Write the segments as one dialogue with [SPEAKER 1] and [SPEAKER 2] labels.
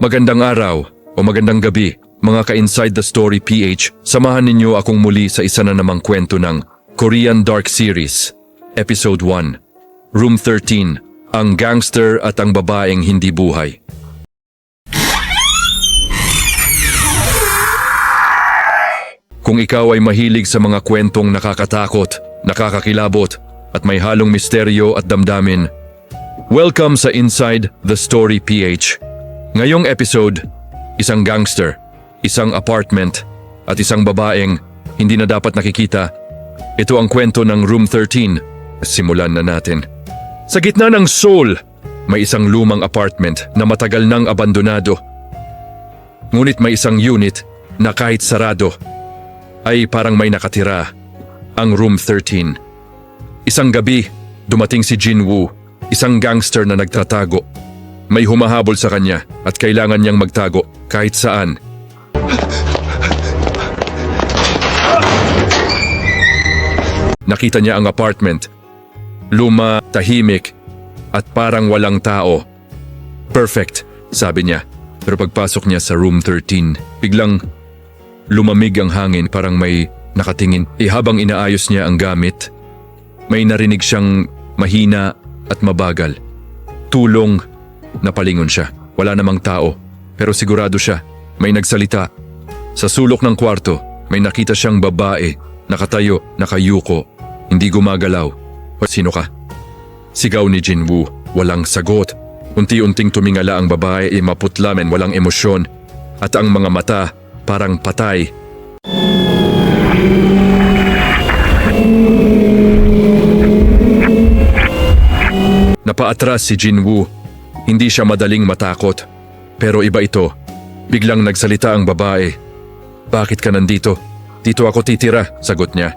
[SPEAKER 1] Magandang araw o magandang gabi, mga ka-Inside the Story PH. Samahan ninyo akong muli sa isa na namang kwento ng Korean Dark Series, Episode 1, Room 13, Ang Gangster at ang Babaeng Hindi Buhay. Kung ikaw ay mahilig sa mga kwentong nakakatakot, nakakakilabot, at may halong misteryo at damdamin, welcome sa Inside the Story PH. Ngayong episode, isang gangster, isang apartment, at isang babaeng hindi na dapat nakikita. Ito ang kwento ng Room 13. Simulan na natin. Sa gitna ng Seoul, may isang lumang apartment na matagal nang abandonado. Ngunit may isang unit na kahit sarado, ay parang may nakatira, ang Room 13. Isang gabi, dumating si Jin Woo, isang gangster na nagtatago. May humahabol sa kanya at kailangan niyang magtago kahit saan. Nakita niya ang apartment. Luma, tahimik, at parang walang tao. Perfect, sabi niya. Pero pagpasok niya sa Room 13, biglang lumamig ang hangin, parang may nakatingin. Habang inaayos niya ang gamit, may narinig siyang mahina at mabagal. Tulong. Napalingon siya. Wala namang tao. Pero sigurado siya, may nagsalita. Sa sulok ng kwarto, may nakita siyang babae, nakatayo, nakayuko, hindi gumagalaw. Sino ka? Sigaw ni Jin Woo. Walang sagot. Unti-unting tumingala ang babae, maputla men walang emosyon. At ang mga mata, parang patay. Napaatras si Jin Woo. Hindi siya madaling matakot. Pero iba ito. Biglang nagsalita ang babae. Bakit ka nandito? Dito ako titira, sagot niya.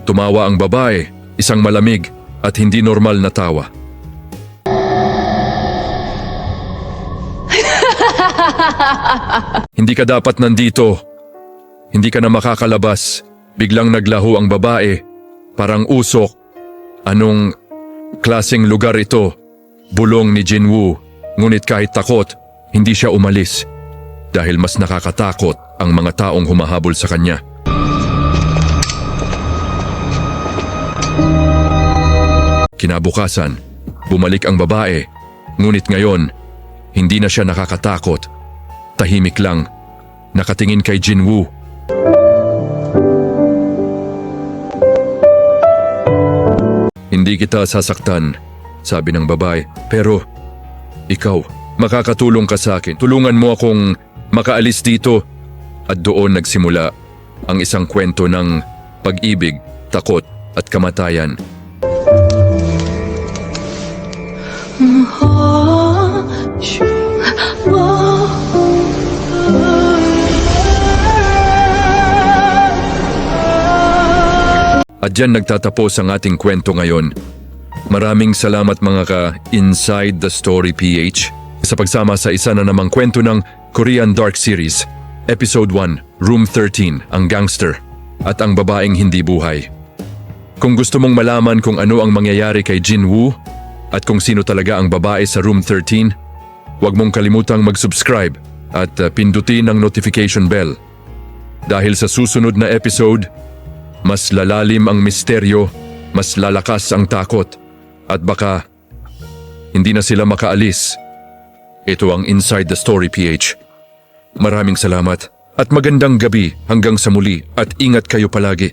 [SPEAKER 1] Tumawa ang babae, isang malamig at hindi normal na tawa. Hindi ka dapat nandito. Hindi ka na makakalabas. Biglang naglaho ang babae. Parang usok. Anong klaseng lugar ito? Bulong ni Jin Woo. Ngunit kahit takot, hindi siya umalis. Dahil mas nakakatakot ang mga taong humahabol sa kanya. Kinabukasan, bumalik ang babae. Ngunit ngayon, hindi na siya nakakatakot. Tahimik lang, nakatingin kay Jin Woo. Hindi kita sasaktan, sabi ng babae. Pero, ikaw, makakatulong ka sa akin. Tulungan mo akong makaalis dito. At doon nagsimula ang isang kwento ng pag-ibig, takot at kamatayan. At dyan nagtatapos ang ating kwento ngayon. Maraming salamat mga ka-Inside the Story PH sa pagsama sa isa na namang kwento ng Korean Dark Series, Episode 1, Room 13, Ang Gangster at ang Babaeng Hindi Buhay. Kung gusto mong malaman kung ano ang mangyayari kay Jin Woo at kung sino talaga ang babae sa Room 13, huwag mong kalimutang mag-subscribe at pindutin ang notification bell. Dahil sa susunod na episode, mas lalalim ang misteryo, mas lalakas ang takot, at baka hindi na sila makaalis. Ito ang Inside the Story PH. Maraming salamat at magandang gabi hanggang sa muli at ingat kayo palagi.